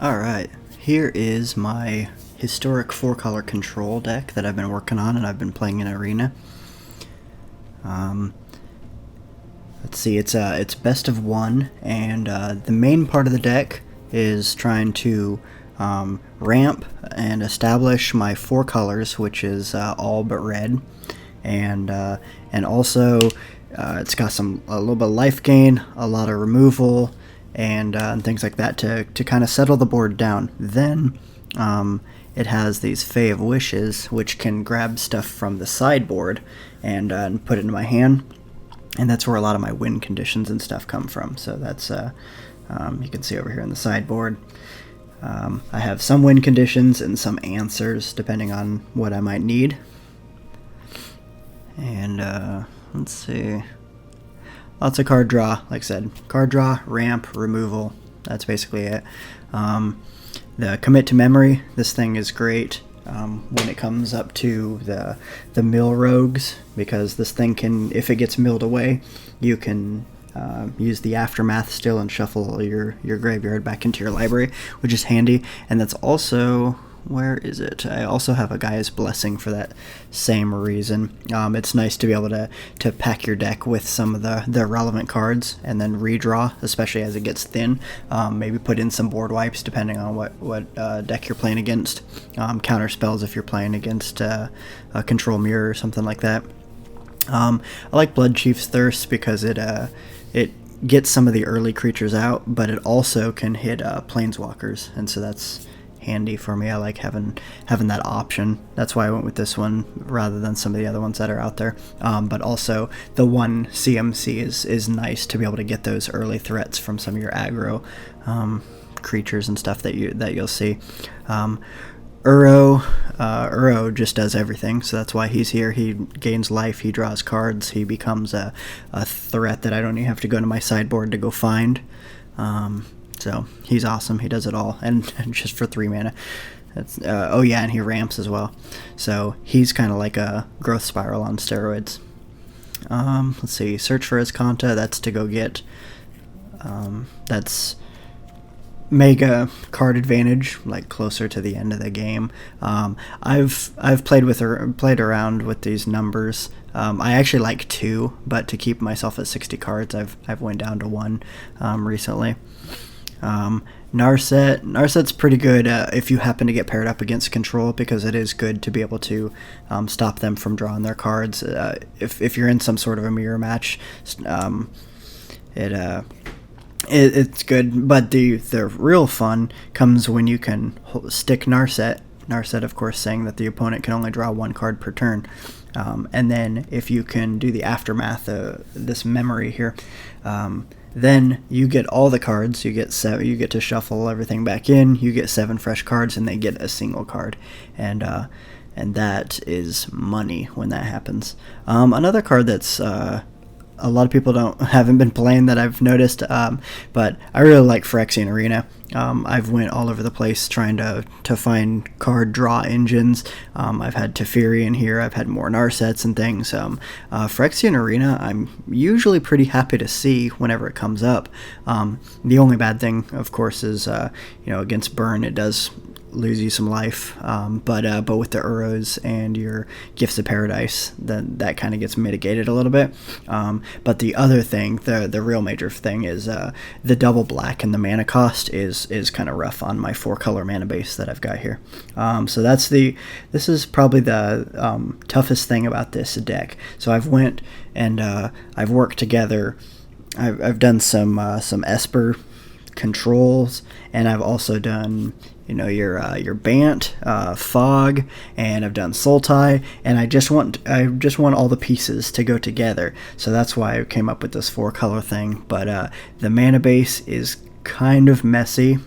Alright, here is my historic 4-color control deck that I've been working on and I've been playing in Arena. Let's see, it's best of one, and the main part of the deck is trying to ramp and establish my 4 colors, which is all but red, and also it's got a little bit of life gain, a lot of removal, and things like that to kind of settle the board down. Then it has these Fae of Wishes, which can grab stuff from the sideboard and put it into my hand, and that's where a lot of my win conditions and stuff come from. So that's you can see over here on the sideboard. I have some win conditions and some answers depending on what I might need. And let's see. Lots of card draw, like I said. Card draw, ramp, removal. That's basically it. The commit to memory, this thing is great when it comes up to the mill rogues, because this thing can, if it gets milled away, you can use the aftermath still and shuffle your graveyard back into your library, which is handy. And that's also, where is it? I also have a Gaia's Blessing for that same reason. It's nice to be able to pack your deck with some of the relevant cards and then redraw, especially as it gets thin. Maybe put in some board wipes depending on what deck you're playing against. Counter spells if you're playing against a Control Mirror or something like that. I like Blood Chief's Thirst because it gets some of the early creatures out, but it also can hit planeswalkers, and so that's handy for me. I like having that option. That's why I went with this one rather than some of the other ones that are out there. But also the one CMC is nice to be able to get those early threats from some of your aggro creatures and stuff that you'll see. Uro just does everything, so that's why he's here. He gains life, he draws cards, he becomes a threat that I don't even have to go to my sideboard to go find. So he's awesome. He does it all, and just for 3 mana. That's oh yeah, and he ramps as well. So he's kind of like a growth spiral on steroids. Let's see. Search for Azcanta. That's to go get. That's mega card advantage, like closer to the end of the game. I've played around with these numbers. I actually like 2, but to keep myself at 60 cards, I've went down to 1 recently. Narset's pretty good if you happen to get paired up against Control, because it is good to be able to stop them from drawing their cards. If you're in some sort of a mirror match, it's good. But the real fun comes when you can stick Narset. Narset, of course, saying that the opponent can only draw 1 card per turn. And then if you can do the aftermath, this memory here, then you get all the cards. You get to shuffle everything back in. You get 7 fresh cards, and they get a single card, and that is money when that happens. Another card that's a lot of people haven't been playing that I've noticed, but I really like Phyrexian Arena. I've went all over the place trying to find card draw engines. I've had Teferi in here. I've had more Narsets and things. Phyrexian Arena, I'm usually pretty happy to see whenever it comes up. The only bad thing, of course, is against Burn, it does lose you some life, but with the Uros and your Gifts of Paradise, then that kind of gets mitigated a little bit. But the other thing, the real major thing, is the double black and the mana cost is kind of rough on my 4-color mana base that I've got here. So this is probably the toughest thing about this deck. So I've went and I've worked together. I've done some Esper controls, and I've also done your Bant, Fog, and I've done Sultai, and I just want all the pieces to go together. So that's why I came up with this 4-color thing. But the mana base is kind of messy.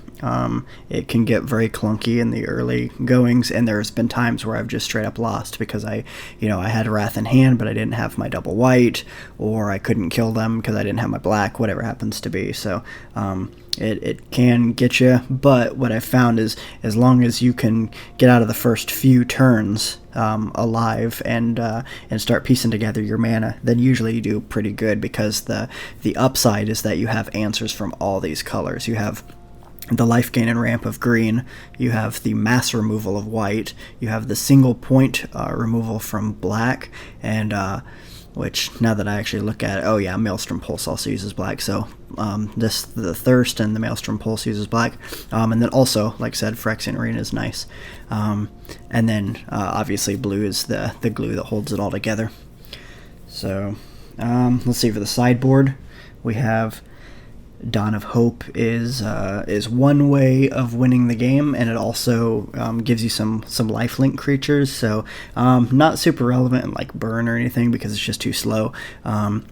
It can get very clunky in the early goings, and there's been times where I've just straight up lost because I had Wrath in hand, but I didn't have my double white, or I couldn't kill them because I didn't have my black, whatever happens to be. So it can get you, but what I found is as long as you can get out of the first few turns alive and start piecing together your mana, then usually you do pretty good, because the upside is that you have answers from all these colors. You have the life gain and ramp of green, you have the mass removal of white, you have the single point removal from black, and which, now that I actually look at it, oh yeah, Maelstrom Pulse also uses black, so the Thirst and the Maelstrom Pulse uses black, and then also, like I said, Phyrexian Arena is nice, and then obviously blue is the glue that holds it all together. So let's see, for the sideboard, we have Dawn of Hope is one way of winning the game, and it also gives you some lifelink creatures, so not super relevant in like burn or anything because it's just too slow,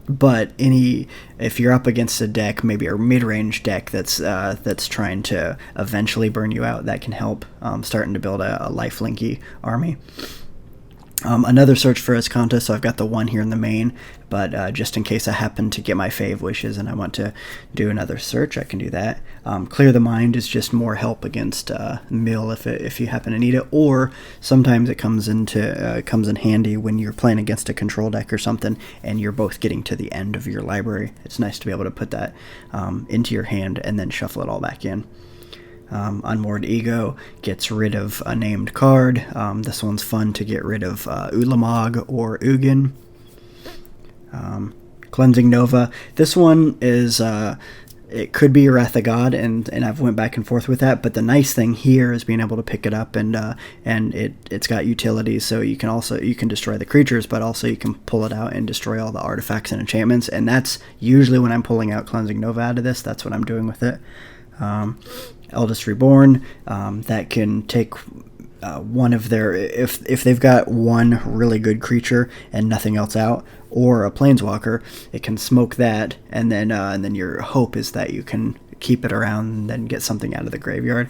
but if you're up against a deck, maybe a mid-range deck that's trying to eventually burn you out, that can help starting to build a lifelinky army. Another search for Escanta, so I've got the one here in the main, but just in case I happen to get my fave wishes and I want to do another search, I can do that. Clear the Mind is just more help against mill if you happen to need it, or sometimes it comes in handy when you're playing against a control deck or something and you're both getting to the end of your library. It's nice to be able to put that into your hand and then shuffle it all back in. Unmoored Ego gets rid of a named card. This one's fun to get rid of Ulamog or Ugin. Cleansing Nova. This one is it could be Wrath of God, and I've went back and forth with that. But the nice thing here is being able to pick it up, and it's got utilities, so you can destroy the creatures, but also you can pull it out and destroy all the artifacts and enchantments. And that's usually when I'm pulling out Cleansing Nova out of this. That's what I'm doing with it. Eldest Reborn, that can take one of their, if they've got one really good creature and nothing else out, or a Planeswalker, it can smoke that, and then your hope is that you can keep it around and then get something out of the graveyard.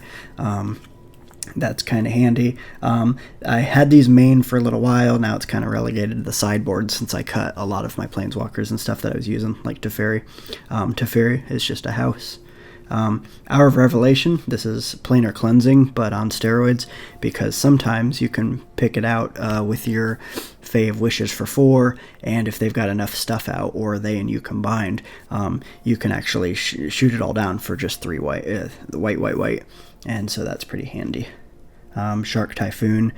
That's kind of handy. I had these main for a little while. Now it's kind of relegated to the sideboard since I cut a lot of my Planeswalkers and stuff that I was using, like Teferi. Teferi is just a house. Hour of Revelation, this is planar cleansing, but on steroids, because sometimes you can pick it out with your fave wishes for 4, and if they've got enough stuff out, or they and you combined, you can actually shoot it all down for just 3 white, and so that's pretty handy. Shark Typhoon,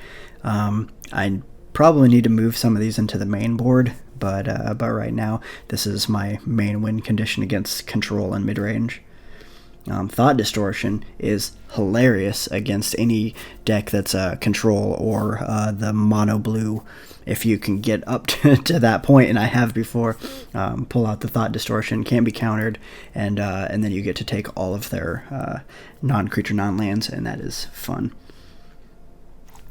I probably need to move some of these into the main board, but right now this is my main win condition against control and mid-range. Thought Distortion is hilarious against any deck that's control or the mono blue. If you can get up to that point, and I have before, pull out the Thought Distortion, can't be countered, and then you get to take all of their non-creature, non-lands, and that is fun.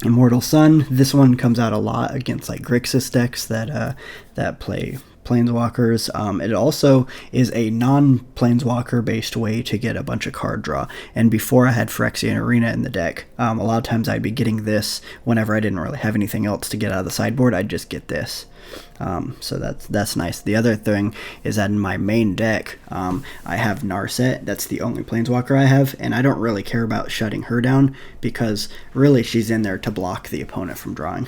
Immortal Sun, this one comes out a lot against like Grixis decks that play Planeswalkers. It also is a non-Planeswalker based way to get a bunch of card draw, and before I had Phyrexian Arena in the deck, a lot of times I'd be getting this whenever I didn't really have anything else to get out of the sideboard. I'd just get this. So that's nice. The other thing is that in my main deck, I have Narset. That's the only Planeswalker I have, and I don't really care about shutting her down because really she's in there to block the opponent from drawing.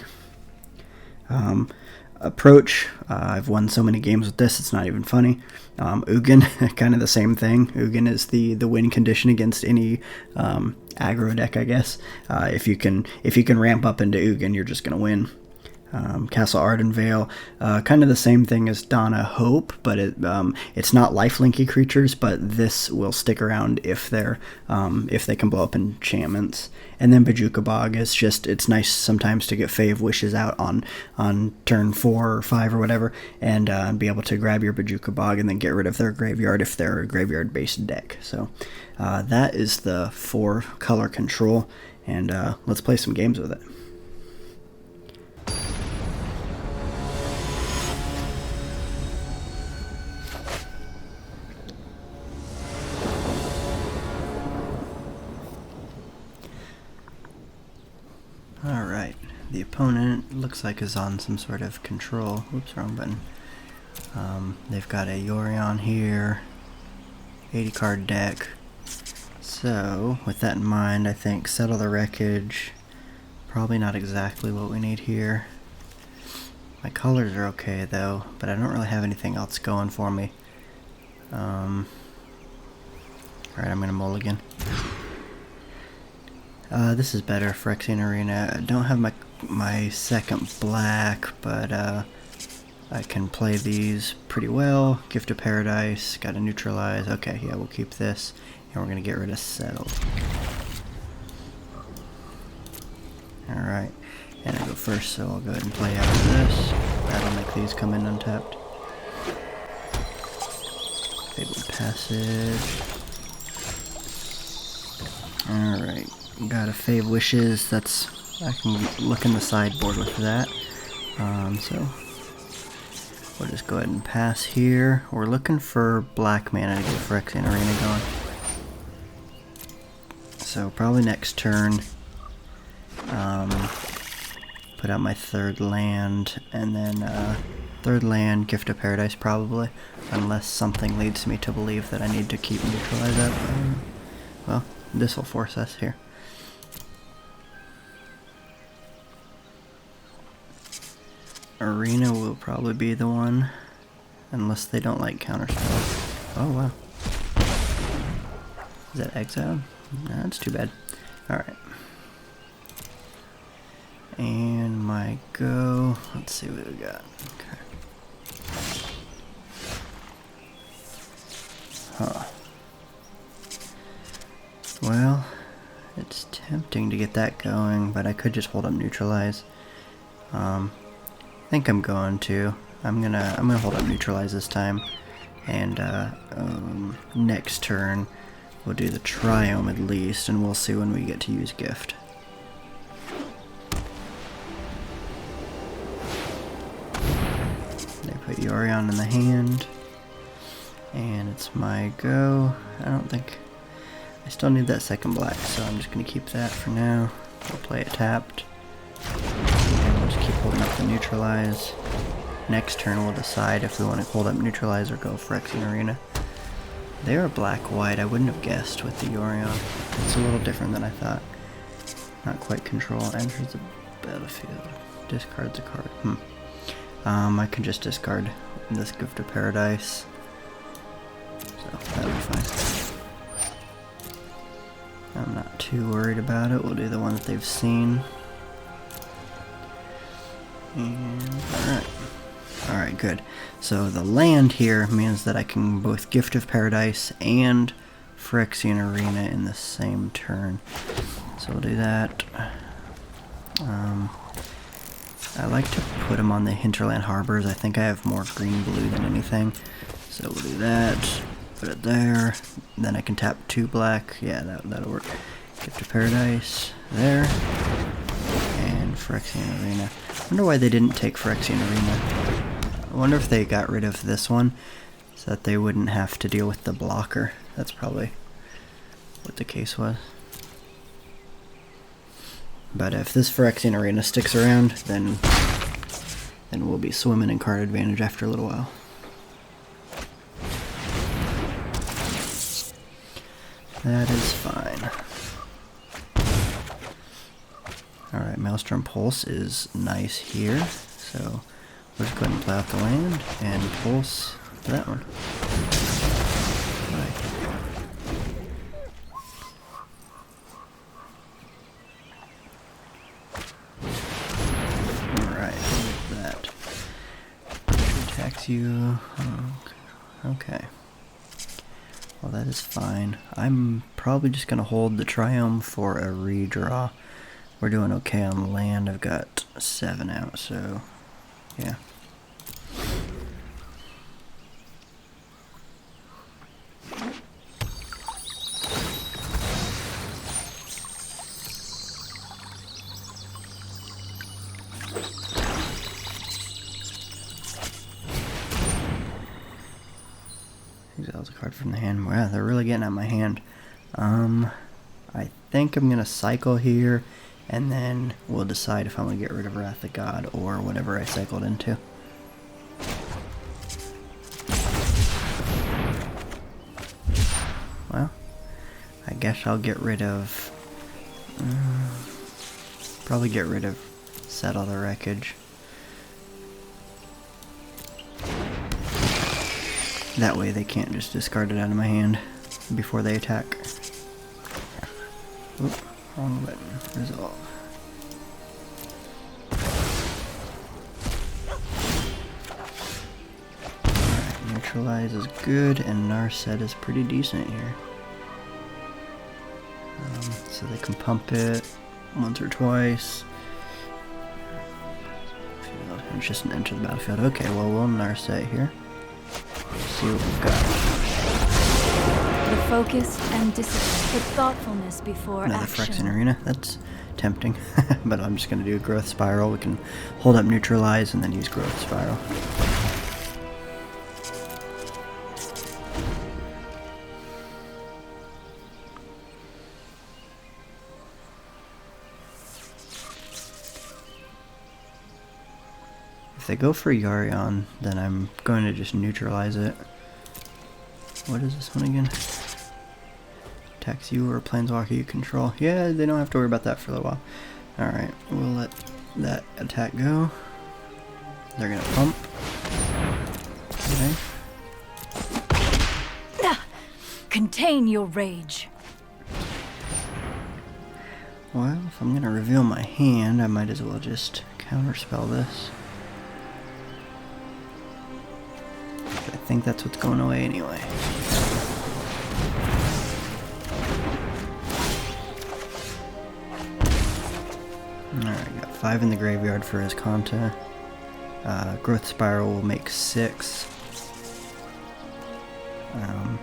Approach, I've won so many games with this, it's not even funny. Ugin, kind of the same thing. Ugin is the win condition against any aggro deck, I guess. If you can ramp up into Ugin, you're just going to win. Castle Ardenvale, kind of the same thing as Donna Hope, but it's not lifelinky creatures, but this will stick around if they can blow up enchantments. And then Bojuka Bog is it's nice sometimes to get fave wishes out on turn 4 or 5 or whatever, and be able to grab your Bojuka Bog and then get rid of their graveyard if they're a graveyard based deck. So that is the 4 color control, and let's play some games with it. Alright, the opponent looks like is on some sort of control. Oops, wrong button. They've got a Yorion here, 80 card deck. So, with that in mind, I think Settle the Wreckage, probably not exactly what we need here. My colors are okay though, but I don't really have anything else going for me. Alright, I'm gonna mulligan. This is better, Phyrexian Arena. I don't have my second black, but I can play these pretty well. Gift of Paradise, gotta neutralize. Okay, yeah, we'll keep this, and we're gonna get rid of Settle. Alright, and I go first, so I'll go ahead and play after this. That'll make these come in untapped. Fabled Passage. Alright, got a Fave Wishes. I can look in the sideboard with that. So we'll just go ahead and pass here. We're looking for black mana to get Phyrexian Arena going. So probably next turn, put out my third land, and then third land, Gift of Paradise probably, unless something leads me to believe that I need to keep neutralize that. Well, this will force us here. Arena will probably be the one, unless they don't like counterspells. Oh wow. Is that exiled? No, that's too bad. Alright. And my go. Let's see what we got. Okay. Huh. Well, it's tempting to get that going, but I could just hold up neutralize. I think I'm going to. I'm gonna hold up neutralize this time, and next turn we'll do the Triome at least, and we'll see when we get to use gift. They put Yorion in the hand, and it's my go. I still need that second black, so I'm just gonna keep that for now. We'll play it tapped. And we'll just keep holding up the neutralize. Next turn we'll decide if we want to hold up neutralize or go Phyrexian Arena. They are black-white. I wouldn't have guessed with the Yorion. It's a little different than I thought. Not quite control. Enters the battlefield. Discards a card. I can just discard this Gift of Paradise. So that'll be fine. I'm not too worried about it. We'll do the one that they've seen. And alright, good. So the land here means that I can both Gift of Paradise and Phyrexian Arena in the same turn. So we'll do that. I like to put them on the hinterland harbors. I think I have more green-blue than anything. So we'll do that. Put it there. Then I can tap 2 black. Yeah, that'll work. Gift of Paradise there. And Phyrexian Arena. I wonder why they didn't take Phyrexian Arena. I wonder if they got rid of this one so that they wouldn't have to deal with the blocker. That's probably what the case was. But if this Phyrexian Arena sticks around, then we'll be swimming in card advantage after a little while. That is fine. Alright, Maelstrom Pulse is nice here, so we'll just go ahead and play out the land and pulse that one. Alright, that. Attacks you. Okay. Well, that is fine. I'm probably just going to hold the Triome for a redraw. We're doing okay on land. I've got 7 out, so yeah. Exiles a card from the hand. Wow, they're really getting at my hand. I think I'm going to cycle here, and then we'll decide if I'm going to get rid of Wrath of God or whatever I cycled into. Well, I guess I'll get rid of... probably get rid of Settle the Wreckage. That way they can't just discard it out of my hand before they attack. Oop, Wrong button. Resolve. Alright, neutralize is good, and Narset is pretty decent here. So they can pump it once or twice. And just enter the battlefield. Okay, well, we'll Narset here. See what we've got. The focus and discipline, the thoughtfulness before Another action. Phyrexian Arena. That's tempting, but I'm just going to do a Growth Spiral. We can hold up Neutralize and then use Growth Spiral. If they go for Yarion, then I'm going to just neutralize it. What is this one again? Attacks you or Planeswalker you control. Yeah, they don't have to worry about that for a little while. Alright, we'll let that attack go. They're gonna pump. Okay. Contain your rage. Well, if I'm gonna reveal my hand, I might as well just counterspell this. I think that's what's going away anyway. Alright, got 5 in the graveyard for his Kanta. Growth Spiral will make 6.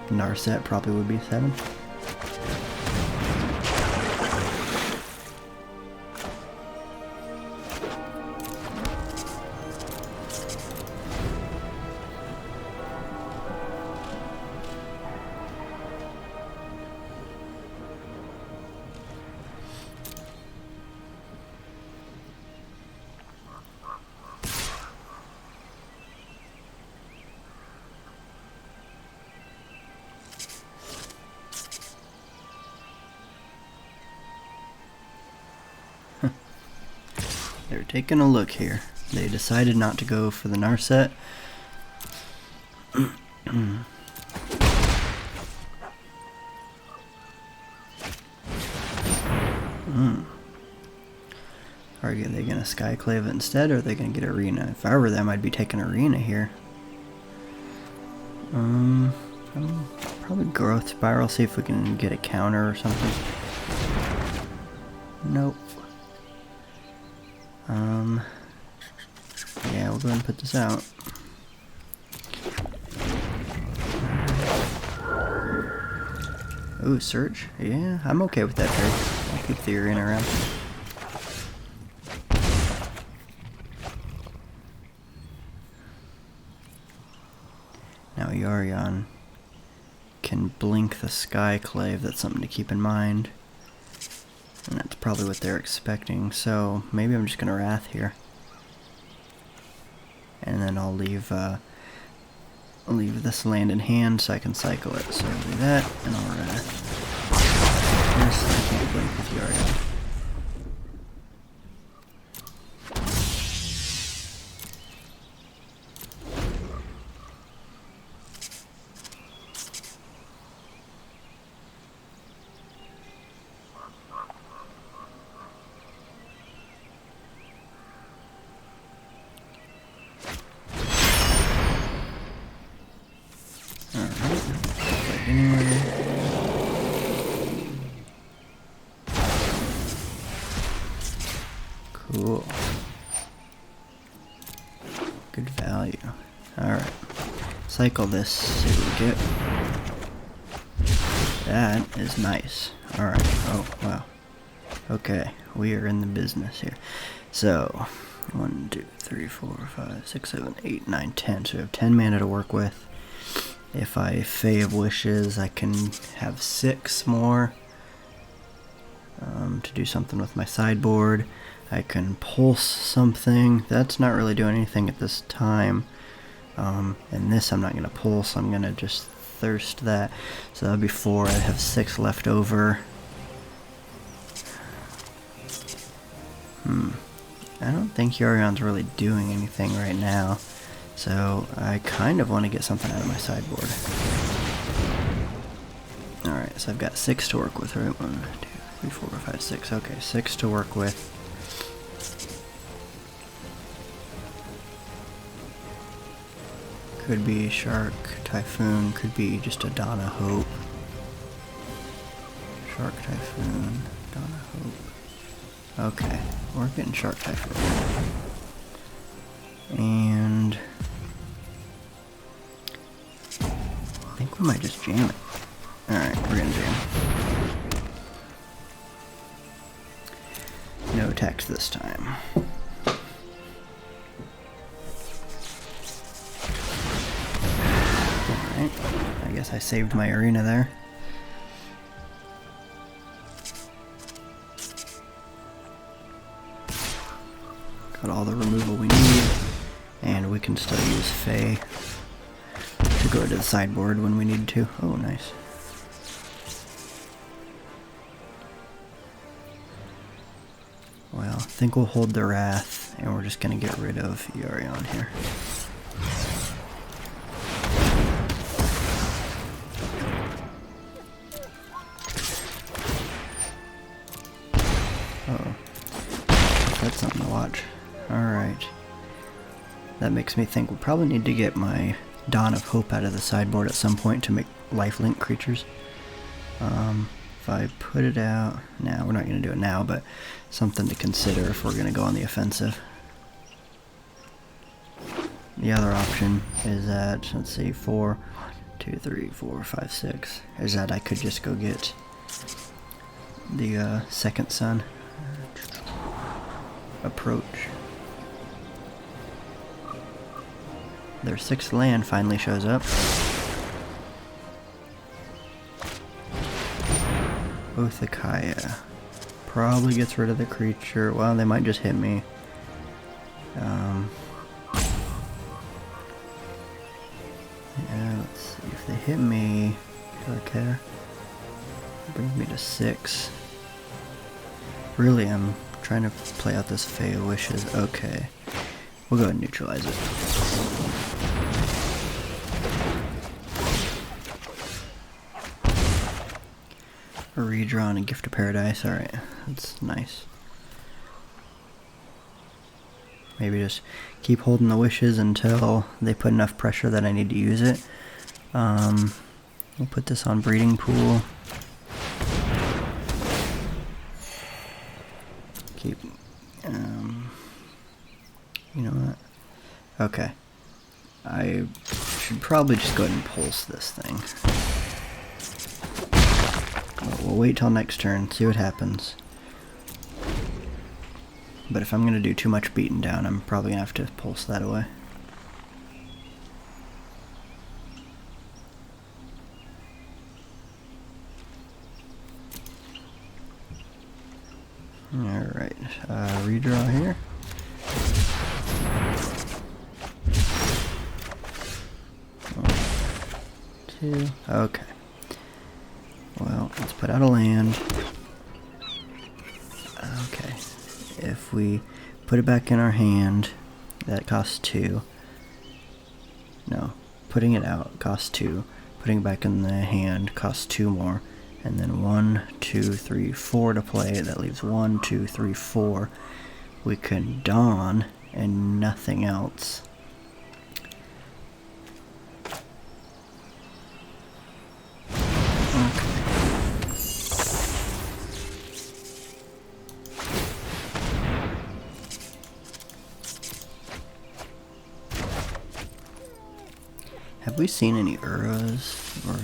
Narset probably would be 7. They're taking a look here. They decided not to go for the Narset. Are they going to Skyclave it instead, or are they going to get Arena? If I were them, I'd be taking Arena here. Probably Growth Spiral, see if we can get a counter or something. Nope. Yeah, we'll go ahead and put this out. Ooh, Search? Yeah, I'm okay with that trade. I'll keep the Arena around. Now Yarion can blink the Skyclave, that's something to keep in mind. And that's probably what they're expecting, so maybe I'm just going to Wrath here. And then I'll leave this land in hand so I can cycle it. So I'll do that, and I'll Wrath. Yes, I can't blink with Yarion. Cool. Good value. Alright. Cycle this, see what we get. That is nice. Alright. Oh, wow. Okay, we are in the business here. So, 1, 2, 3, 4, 5, 6, 7, 8, 9, 10. So we have 10 mana to work with. If I Fae of Wishes, I can have 6 more to do something with my sideboard. I can pulse something. That's not really doing anything at this time. And this I'm not going to pulse. I'm going to just thirst that. So that'll be 4. I have 6 left over. I don't think Yarion's really doing anything right now. So I kind of want to get something out of my sideboard. Alright, so I've got 6 to work with, right? 1, 2, 3, 4, 5, 6. Okay, 6 to work with. Could be Shark, Typhoon, could be just a Dawn of Hope. Shark, Typhoon, Dawn of Hope. Okay, we're getting Shark, Typhoon. And I think we might just jam it. Alright, we're gonna jam. No attacks this time. Alright, I guess I saved my arena there. Got all the removal we need, and we can still use Fae to go to the sideboard when we need to. Oh, nice. Well, I think we'll hold the Wrath, and we're just going to get rid of Yarion here. Uh-oh. That's something to watch. Alright. That makes me think we'll probably need to get my Dawn of Hope out of the sideboard at some point to make lifelink creatures. If I put it out... Nah, we're not going to do it now, but something to consider if we're going to go on the offensive. The other option is that, let's see, 4, 2, 3, 4, 5, 6, is that I could just go get the second sun. Approach. Their 6th land finally shows up. Othakaya. Probably gets rid of the creature. Well, they might just hit me. Yeah, let's see. If they hit me, do I care? Brings me to 6. Really, I'm trying to play out this Fae Wishes. Okay. We'll go ahead and neutralize it. A redraw and a Gift of Paradise. Alright, that's nice. Maybe just keep holding the wishes until they put enough pressure that I need to use it. We'll put this on Breeding Pool. Keep, you know what? Okay. I should probably just go ahead and pulse this thing. We'll wait till next turn, see what happens. But if I'm going to do too much beating down, I'm probably going to have to pulse that away. Alright, redraw here. One, 2, okay. Well, let's put out a land. Okay. If we put it back in our hand, that costs 2. No, putting it out costs 2. Putting it back in the hand costs 2 more. And then 1, 2, 3, 4 to play. That leaves 1, 2, 3, 4. We can Dawn and nothing else. Have we seen any Uras? Or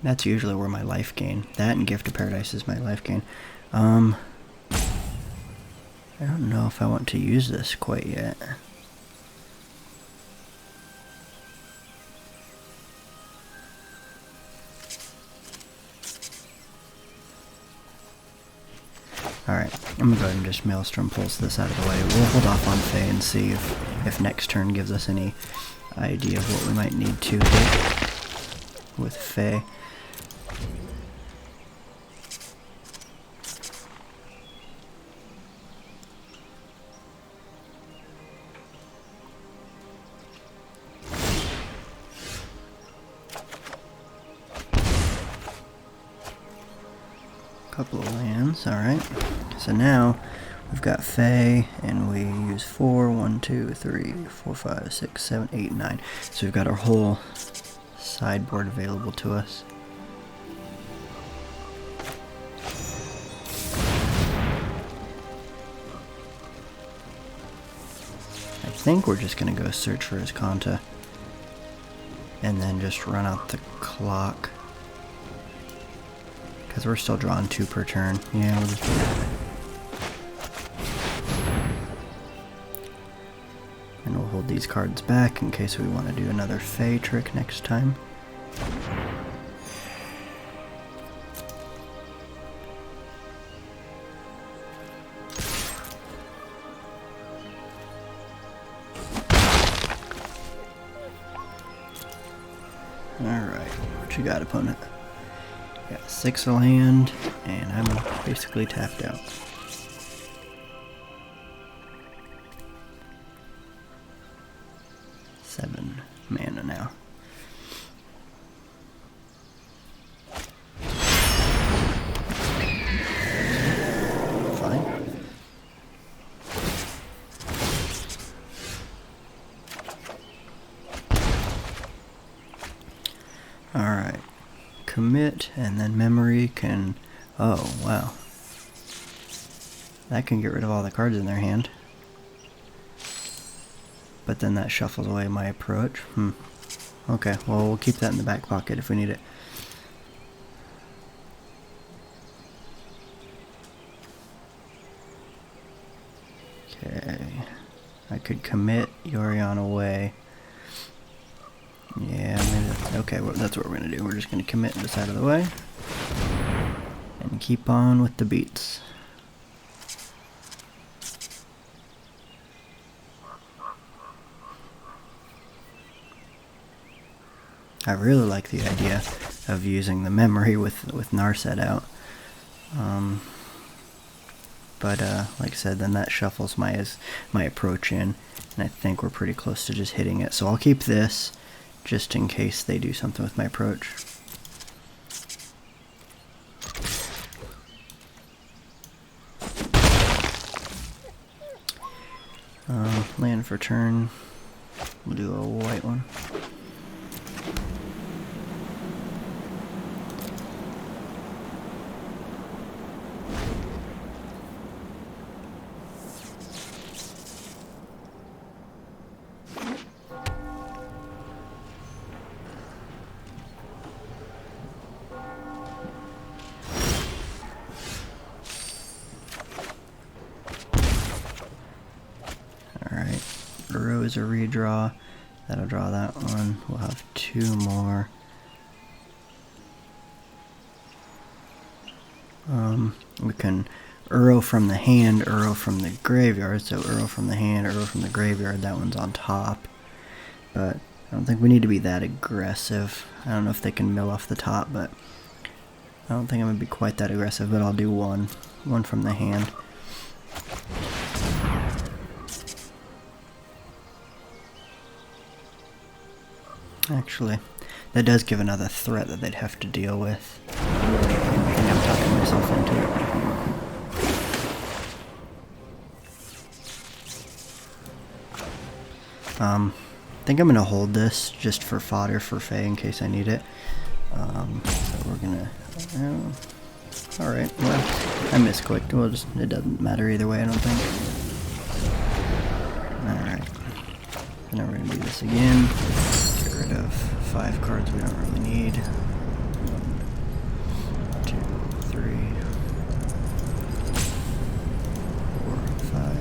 that's usually where my life gain. That and Gift of Paradise is my life gain. I don't know if I want to use this quite yet. Alright, I'm gonna go ahead and just Maelstrom Pulse this out of the way. We'll hold off on Fae and see if next turn gives us any idea of what we might need to hit with Fae. Couple of lands, alright. So now we've got Fae, and we use 4, 1, 2, 3, 4, 5, 6, 7, 8, 9. So we've got our whole sideboard available to us. I think we're just going to go search for his Kanta. And then just run out the clock. Because we're still drawing 2 per turn. Yeah, we'll just do that. And we'll hold these cards back in case we want to do another Fae trick next time. Alright, what you got, opponent? Got 6 land, and I'm basically tapped out. Seven mana now. Fine. Alright. Commit, and then memory can... Oh, wow. That can get rid of all the cards in their hand. But then that shuffles away my approach. Okay, well, we'll keep that in the back pocket if we need it. Okay. I could commit Yorion away. Yeah, maybe. Okay, well, that's what we're going to do. We're just going to commit this out of the way. And keep on with the beats. I really like the idea of using the memory with Narset out. But like I said, then that shuffles my approach in. And I think we're pretty close to just hitting it. So I'll keep this. Just in case they do something with my approach. Land for turn. We'll do a white one. Alright, Rose a redraw. That'll draw that one. We'll have 2 more. We can Uro from the hand, Uro from the graveyard. So Uro from the hand, Uro from the graveyard. That one's on top. But I don't think we need to be that aggressive. I don't know if they can mill off the top, but I don't think I'm going to be quite that aggressive, but I'll do one. One from the hand. Actually, that does give another threat that they'd have to deal with. I think I'm talking myself into it. I think I'm going to hold this just for fodder for Fae in case I need it. So we're going to... Alright, well, I misclicked. Well, it doesn't matter either way, I don't think. Alright. Now we're going to do this again. Get rid of 5 cards we don't really need. 1, 2, 3, 4, 5.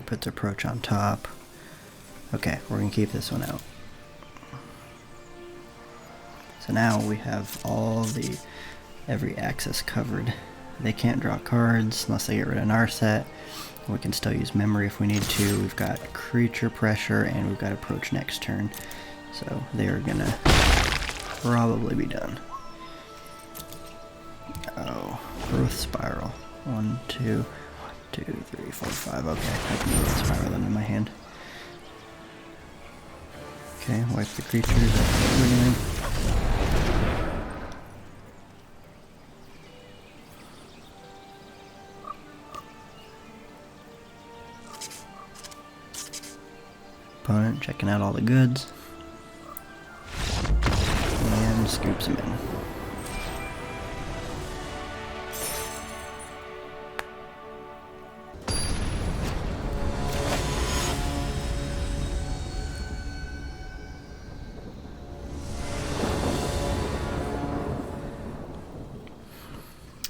Puts approach on top. Okay, we're gonna keep this one out. So now we have every axis covered. They can't draw cards unless they get rid of Narset. We can still use memory if we need to. We've got creature pressure and we've got approach next turn. So they're gonna probably be done. Oh, growth spiral. 1, 2, 1, 2, 3, 4, 5. Okay, I can move the Spiral into my hand. Okay, wipe the creatures. Everything. Opponent checking out all the goods. And scoops them in.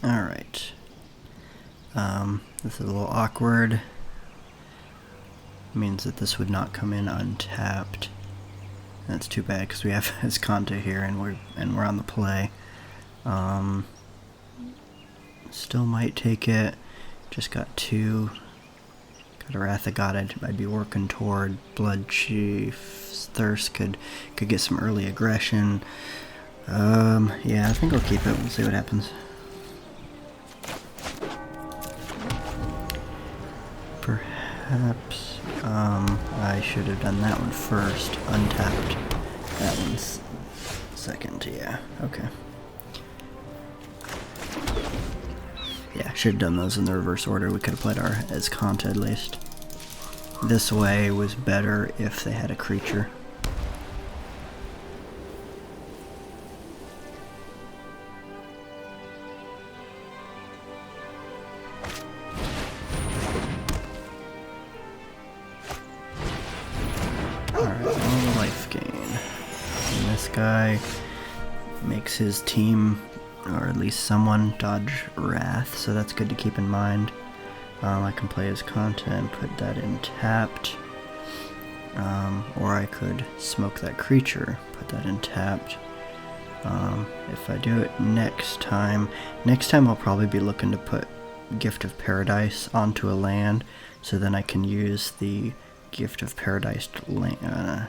Alright. This is a little awkward. Means that this would not come in untapped. That's too bad because we have his Kanta here and we're on the play. Still might take it. Just got 2. Got a Wrath of God I'd be working toward. Blood Chief's Thirst could get some early aggression. Yeah, I think I'll keep it. We'll see what happens. Perhaps I should have done that one first, untapped. That one's second, yeah, okay. Yeah, should have done those in the reverse order. We could have played our Kanta at least. This way was better if they had a creature. Guy makes his team, or at least someone, dodge Wrath, so that's good to keep in mind. I can play his Kanta and put that in tapped, or I could smoke that creature, put that in tapped. If I do it next time I'll probably be looking to put Gift of Paradise onto a land, so then I can use the Gift of Paradise land.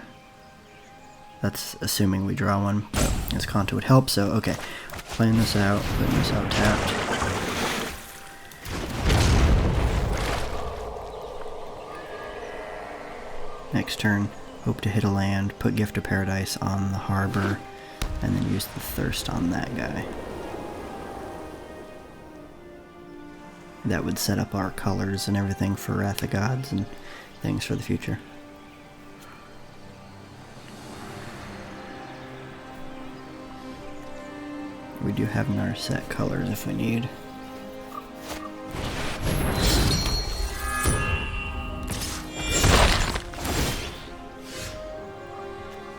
That's assuming we draw one, but his Kanta would help, so okay. Playing this out, putting this out tapped. Next turn, hope to hit a land, put Gift of Paradise on the harbor, and then use the Thirst on that guy. That would set up our colors and everything for Wrath of Gods and things for the future. We do have Narset colors if we need.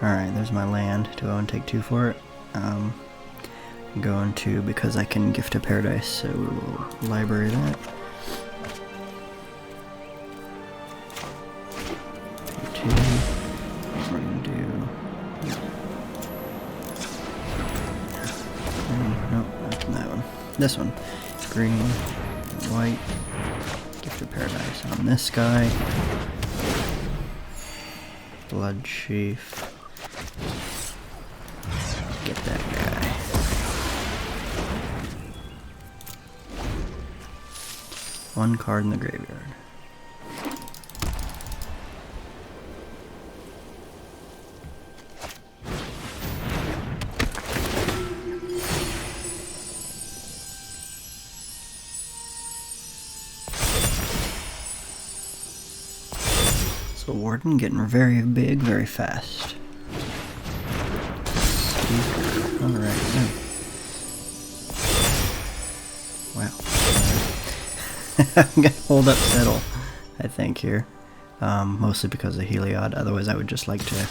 Alright, there's my land. Do I want to take 2 for it? I'm going to, because I can Gift a Paradise, so we'll library that. 2. We're going to do... Nope, not that one. This one. Green, white. Gift of Paradise on this guy. Blood Chief. Get that guy. One card in the graveyard. So Warden getting very big, very fast. Alright, good. Wow. I'm gonna hold up Settle, I think, here. Mostly because of Heliod, otherwise I would just like to...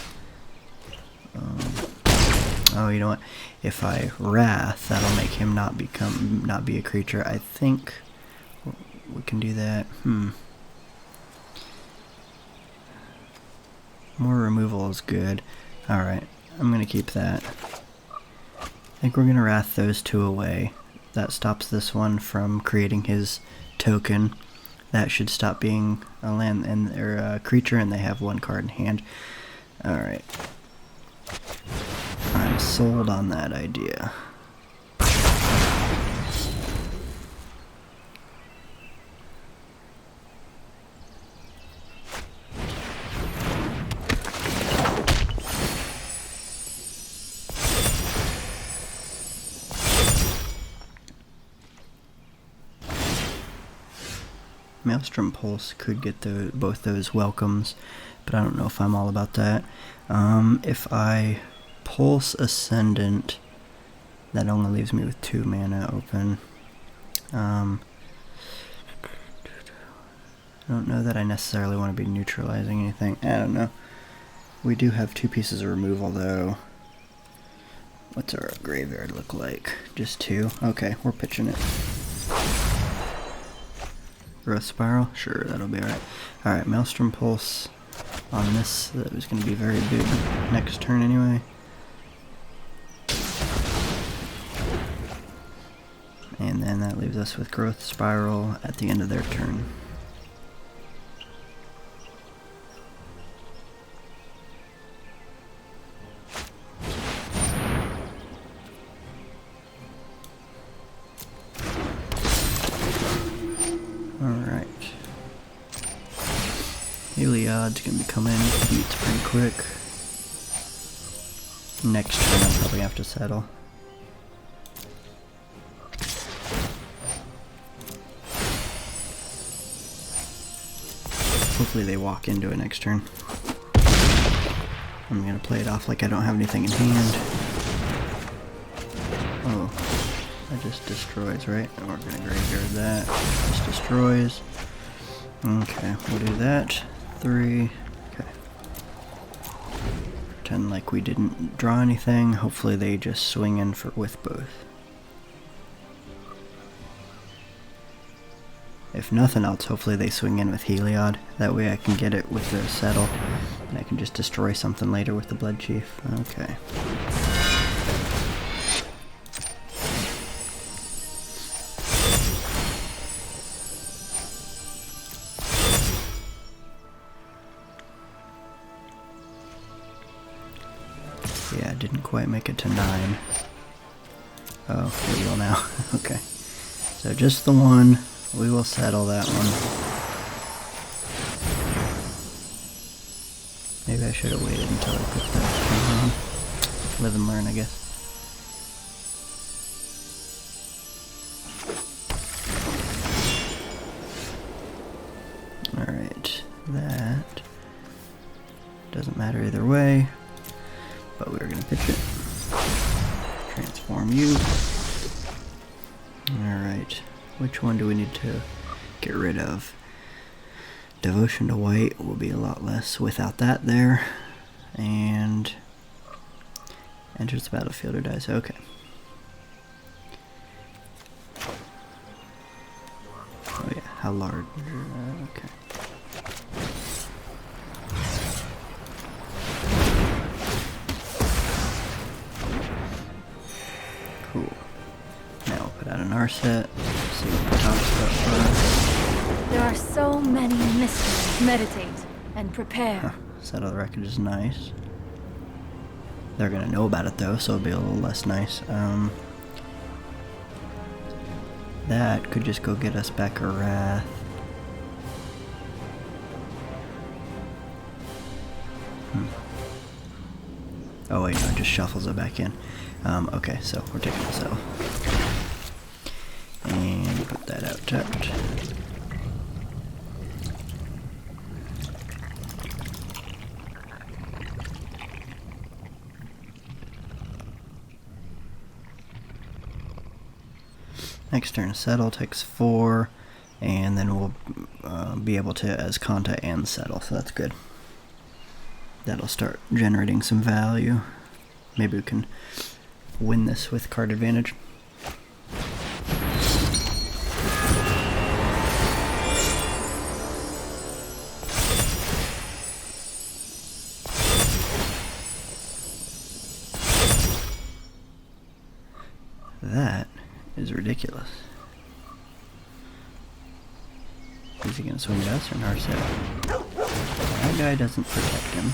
oh, you know what? If I Wrath, that'll make him not be a creature. I think we can do that. More removal is good. Alright, I'm gonna keep that. I think we're gonna Wrath those 2 away. That stops this one from creating his token. That should stop being a land and they're a creature, and they have 1 card in hand. Alright. I'm sold on that idea. Maelstrom Pulse could get both those welcomes, but I don't know if I'm all about that. If I Pulse Ascendant, that only leaves me with 2 mana open. I don't know that I necessarily want to be neutralizing anything. I don't know. We do have 2 pieces of removal though. What's our graveyard look like? Just 2? Okay, we're pitching it. Growth Spiral? Sure, that'll be alright. Alright, Maelstrom Pulse on this. That was going to be very big next turn anyway. And then that leaves us with Growth Spiral at the end of their turn. Alright. Heliod's gonna be coming, beats pretty quick. Next turn I'll probably have to settle. Hopefully they walk into it next turn. I'm gonna play it off like I don't have anything in hand. Oh, that just destroys, right? And we're gonna graveyard that. Just destroys. Okay, we'll do that. 3. Okay. Pretend like we didn't draw anything. Hopefully they just swing in with both. If nothing else, hopefully they swing in with Heliod. That way I can get it with the settle, and I can just destroy something later with the Blood Chief. Okay. Yeah, I didn't quite make it to 9. Oh, we will now. Okay. So just the 1. We will settle that one. Maybe I should have waited until I put that thing on. Live and learn, I guess. Alright, that doesn't matter either way, but we're gonna pitch it. Transform you. Alright. Which one do we need to get rid of? Devotion to White will be a lot less without that there. And enters the battlefield or dies. Okay. Oh yeah, how large? Okay. Cool. Now we'll put out an R set. See what the top stuff are. There are so many mysteries. Meditate and prepare. Huh. Settle the Wreckage is nice. They're gonna know about it though, so it'll be a little less nice. That could just go get us back a Wrath. Oh wait, no, it just shuffles it back in. Okay, so we're taking the settle. And put that out tapped. Next turn, settle takes 4, and then we'll be able to as Kanta and settle, so that's good. That'll start generating some value. Maybe we can win this with card advantage. That is ridiculous. Is he gonna swing at us or Narset? That guy doesn't protect him.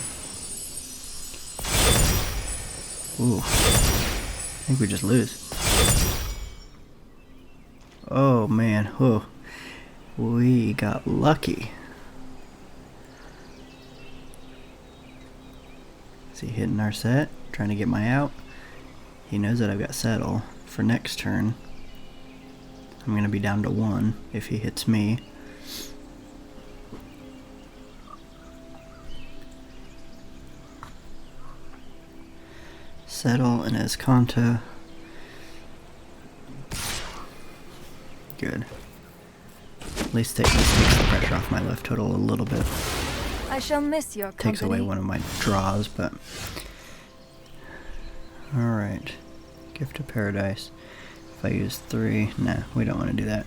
Ooh. I think we just lose. Oh man, whoa. We got lucky. Is he hitting our set? Trying to get my out? He knows that I've got settle. For next turn, I'm going to be down to 1 if he hits me. Settle and Escanta. Good. At least this takes the pressure off my lift total a little bit. I shall miss your company. Takes away one of my draws, but... Alright. Gift of Paradise. If I use 3... Nah, we don't want to do that.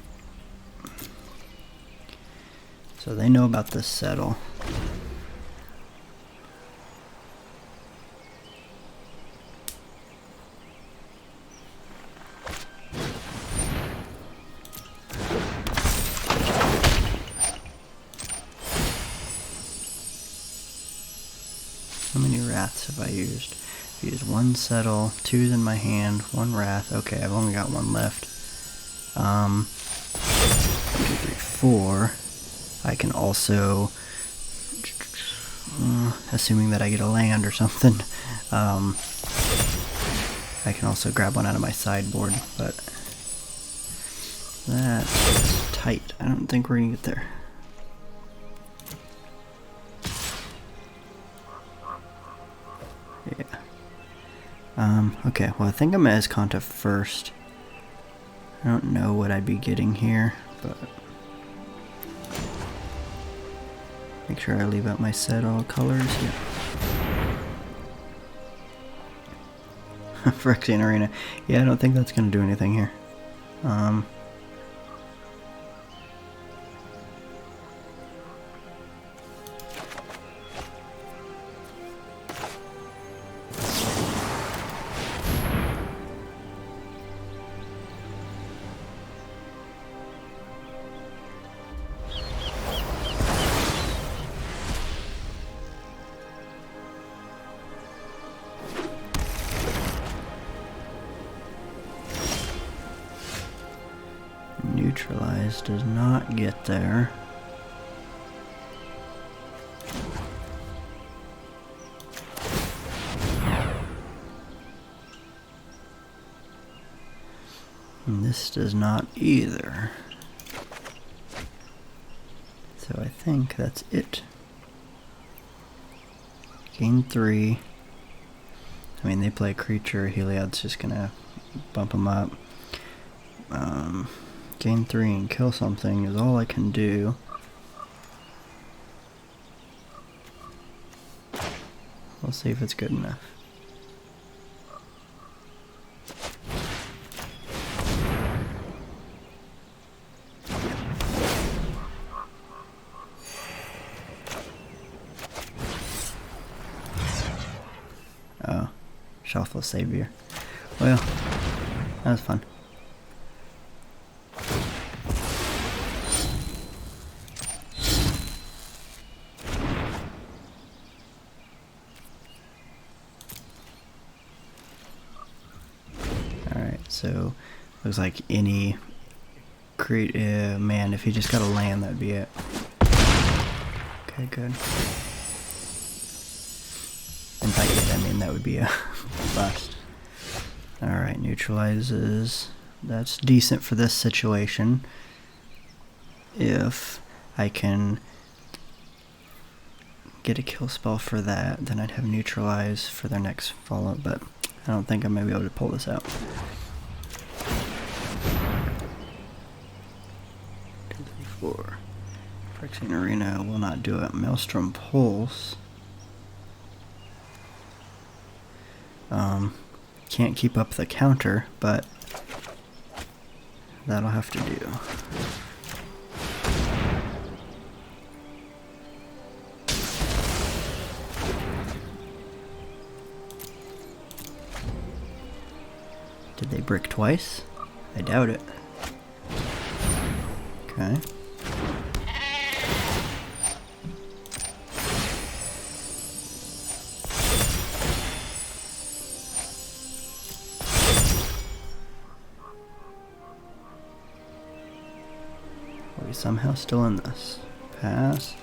So they know about this Settle. How many Wraths have I used? I've used 1 Settle, 2's in my hand, 1 Wrath. Okay, I've only got 1 left. 1, 2, 3, 4. I can also, assuming that I get a land or something, I can also grab one out of my sideboard, but that's tight. I don't think we're gonna get there. Yeah. Okay, well I think I'm gonna Escanta first. I don't know what I'd be getting here, but make sure I leave out my Settle colors. Yeah. Phyrexian Arena. Yeah, I don't think that's gonna do anything here. Neutralize does not get there. And this does not either. So I think that's it. Gain 3. I mean, they play a creature. Heliod's just gonna bump them up. Gain 3 and kill something is all I can do. We'll see if it's good enough. Oh, Shuffle Savior. Well, that was fun. So, looks like any man, if he just got a land, that'd be it. Okay, good. And by it, I mean that would be a bust. Alright, neutralizes. That's decent for this situation. If I can get a kill spell for that, then I'd have neutralize for their next follow-up, but I don't think I'm going to be able to pull this out. Phyrexian Arena will not do it. Maelstrom Pulse. Can't keep up the counter, but that'll have to do. Did they brick twice? I doubt it. Okay. Are we somehow still in this? Pass.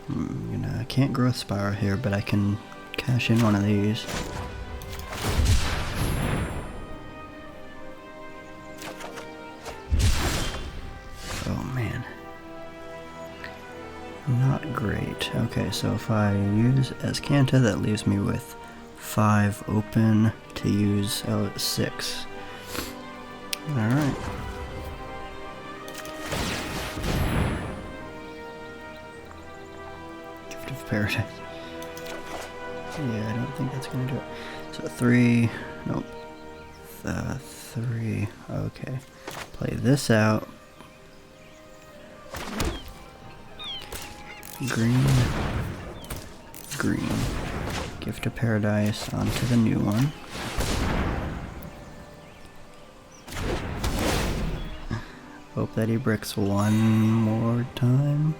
I can't Growth Spiral here, but I can cash in one of these. Oh man. Not great. Okay, so if I use Escanta, that leaves me with 5 open. to use. Oh, it's 6. Alright. Gift of Paradise. Yeah, I don't think that's gonna do it. So 3. Nope. 3. Okay. Play this out. Green. Green. Gift of Paradise onto the new one. Hope that he bricks one more time.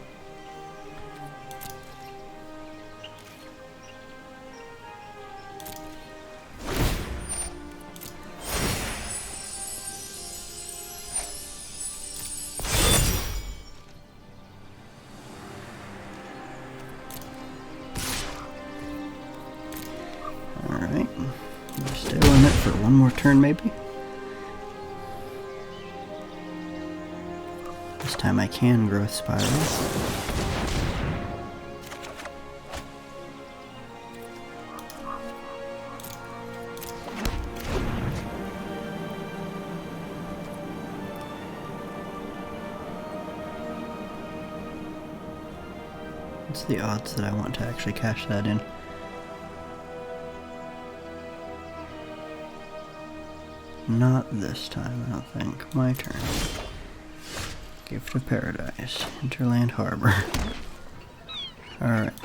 Alright. Stay on it for one more turn maybe. This time I can growth spiral. What's the odds that I want to actually cash that in? Not this time, I don't think. My turn. Gift of Paradise. Hinterland Harbor. Alright.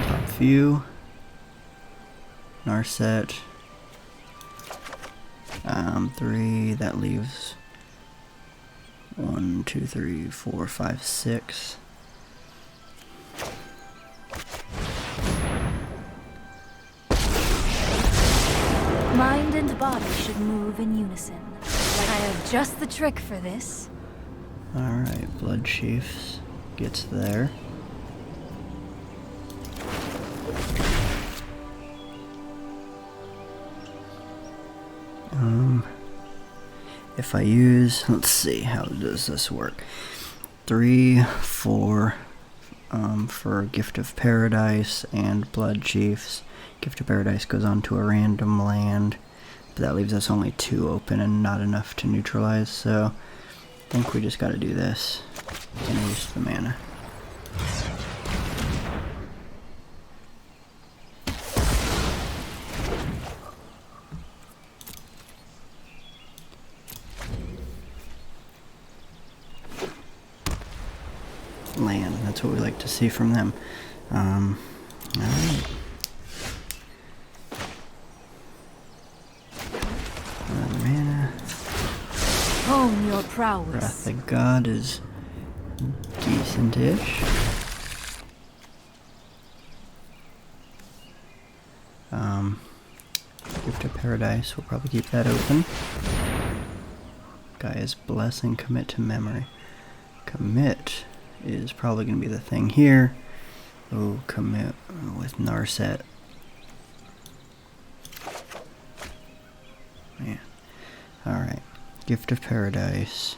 Top few. Narset. 3. That leaves 1, 2, 3, 4, 5, 6. Mind and body should move in unison. I have just the trick for this. Alright, Blood Chiefs gets there. If I use, let's see, how does this work? 3, 4, for Gift of Paradise and Blood Chiefs. Gift of Paradise goes on to a random land, but that leaves us only 2 open and not enough to neutralize, so I think we just gotta do this and use the mana. Land, that's what we like to see from them. Alright. Mana. Hone your prowess. Wrath of God is decent-ish. Gift of Paradise, we'll probably keep that open. Gaia's Blessing, commit to memory. Commit is probably going to be the thing here. Oh, commit with Narset. Man. Alright. Gift of Paradise.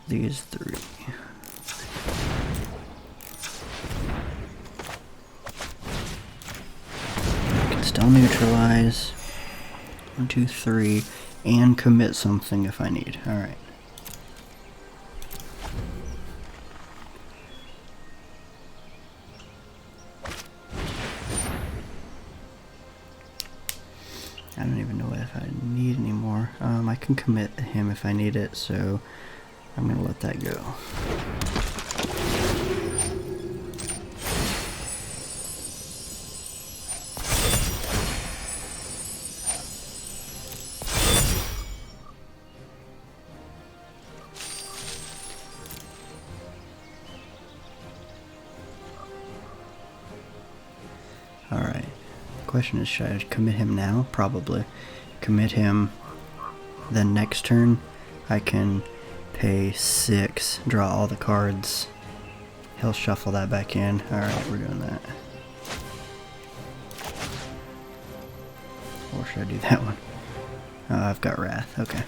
These 3. I can still neutralize. 1, 2, 3. And commit something if I need. Alright. I don't even know if I need any more. I can commit him if I need it, so I'm gonna let that go. Alright. Question is, should I commit him now? Probably. Commit him, then next turn I can pay 6, draw all the cards. He'll shuffle that back in. Alright, we're doing that. Or should I do that one? I've got Wrath, okay.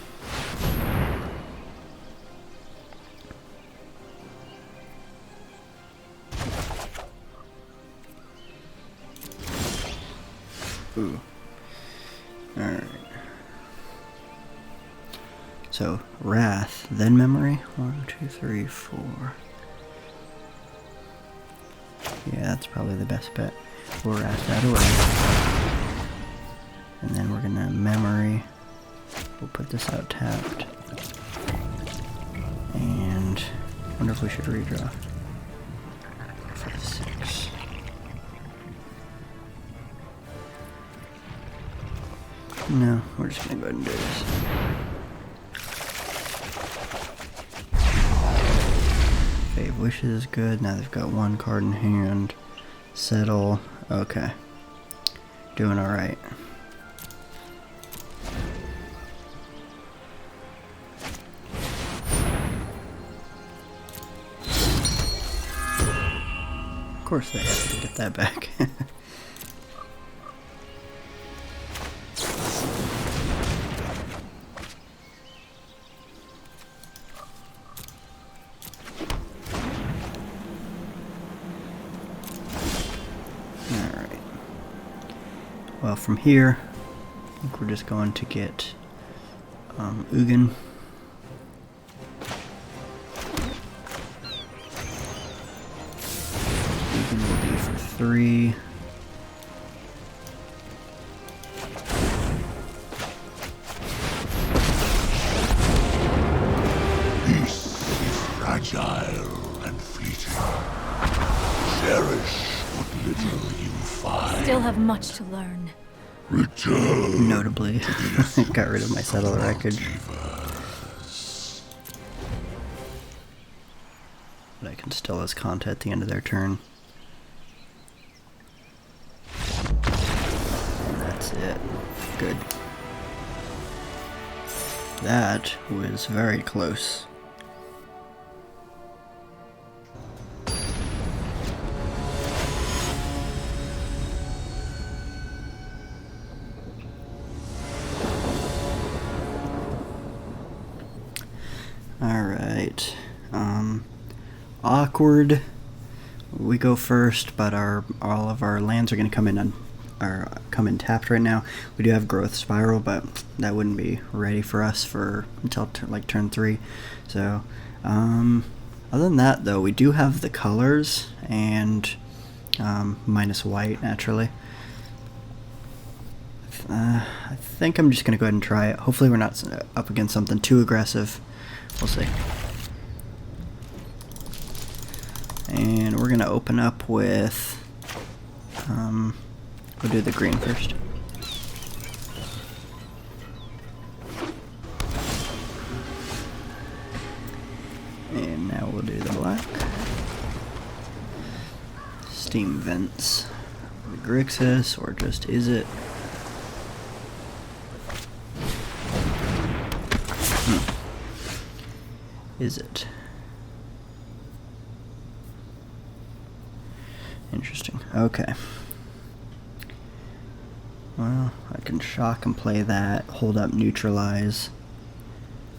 Ooh. Alright. So, Wrath, then Memory. 1, 2, 3, 4. Yeah, that's probably the best bet. We'll Wrath that away. And then we're gonna Memory. We'll put this out tapped. And I wonder if we should redraw. 5, 6. No, we're just gonna go ahead and do this. Fave Wishes is good. Now they've got one card in hand. Settle. Okay. Doing alright. Of course they have to get that back. Alright. Well, from here, I think we're just going to get Ugin. Ugin will be for 3. Fragile and fleeting. Cherish what little you find. Still have much to learn. Return. Notably, got rid of my Settle Wreckage. But I can still as Conta at the end of their turn. And that's it. Good. That was very close. Alright, awkward. We go first, but all of our lands are going to come in tapped right now. We do have Growth Spiral, but that wouldn't be ready for us until like turn 3. So, other than that though, we do have the colors and minus white naturally. I think I'm just going to go ahead and try it. Hopefully we're not up against something too aggressive. We'll see. And we're gonna open up with we'll do the green first. And now we'll do the black. Steam Vents. The Grixis, or just is it? Is it? Interesting. Okay. Well, I can shock and play that, hold up, neutralize.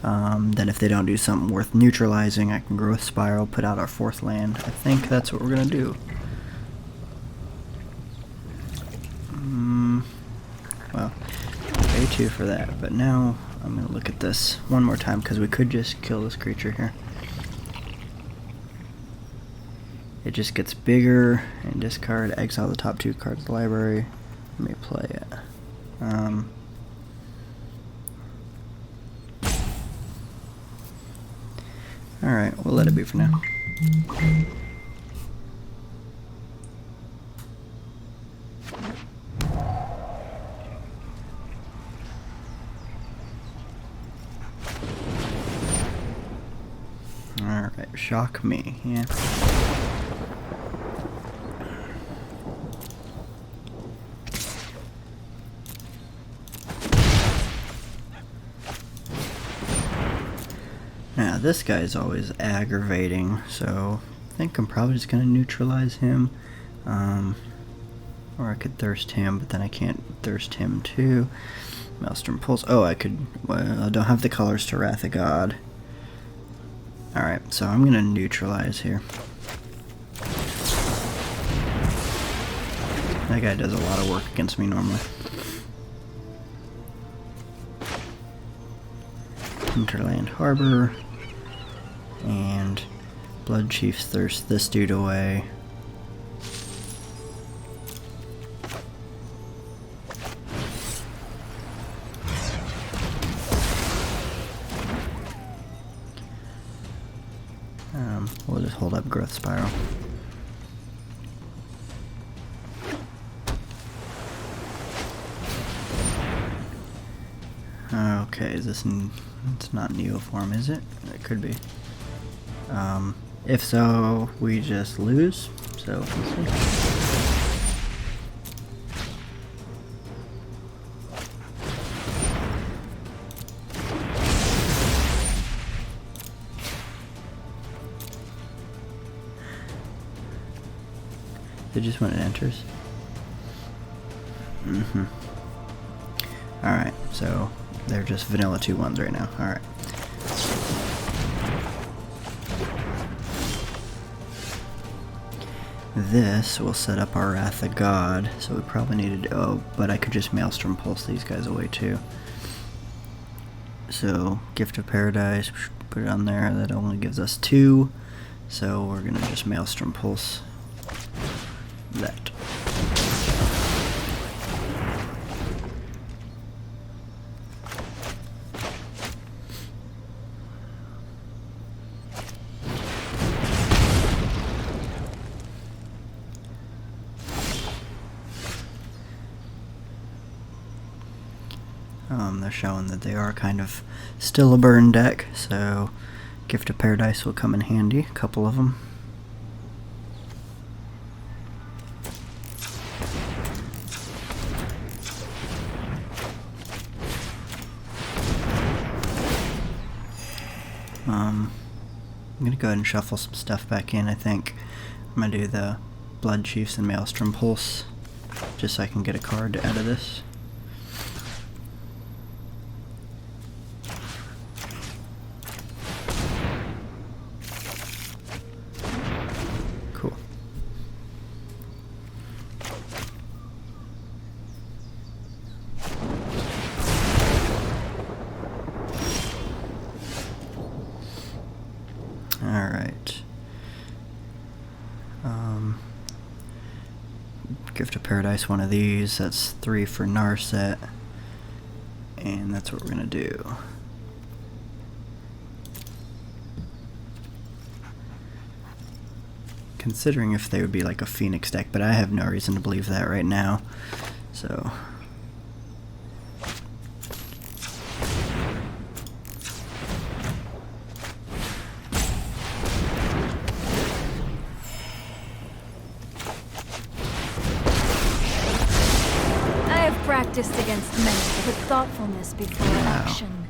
Then if they don't do something worth neutralizing, I can Growth Spiral, put out our 4th land. I think that's what we're gonna do. Well, pay 2 for that, but now I'm gonna look at this one more time because we could just kill this creature here. It just gets bigger and discard, exile the top 2 cards of the library. Let me play it. Alright, we'll let it be for now. Alright, shock me, yeah. Now this guy's always aggravating, so I think I'm probably just gonna neutralize him. Or I could Thirst him, but then I can't Thirst him too. Maelstrom Pulse. Oh, I could. Well, I don't have the colors to Wrath of God. Alright, so I'm gonna neutralize here. That guy does a lot of work against me normally. Hinterland Harbor. And Blood Chief's Thirst this dude away. We'll just hold up Growth Spiral. Okay, is this it's not Neoform, is it? It could be. If so, we just lose. So let's see. It just when it enters. Alright, so they're just vanilla 2-1s right now. Alright. This will set up our Wrath of God, so we probably need to. Oh, but I could just Maelstrom Pulse these guys away too. So, Gift of Paradise, put it on there. That only gives us 2, so we're gonna just Maelstrom Pulse that. They're showing that they are kind of still a burn deck, so Gift of Paradise will come in handy, a couple of them. I'm gonna go ahead and shuffle some stuff back in. I think I'm gonna do the Blood Chiefs and Maelstrom Pulse, just so I can get a card out of this. Cool. Alright. Gift of Paradise, one of these. That's 3 for Narset. And that's what we're gonna do. Considering if they would be like a Phoenix deck, but I have no reason to believe that right now. So. Practiced against many with thoughtfulness before action.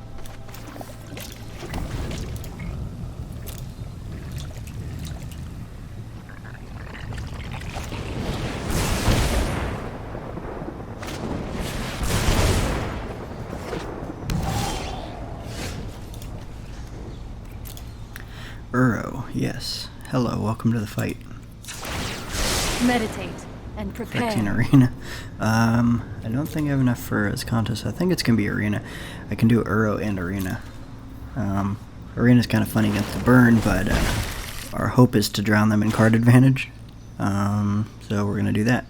Uro, yes. Hello, welcome to the fight. Meditate and prepare. 13 Arena. I don't think I have enough for his contest. I think it's gonna be Arena. I can do Uro and Arena. Arena's kind of funny against the burn, but our hope is to drown them in card advantage. So we're gonna do that.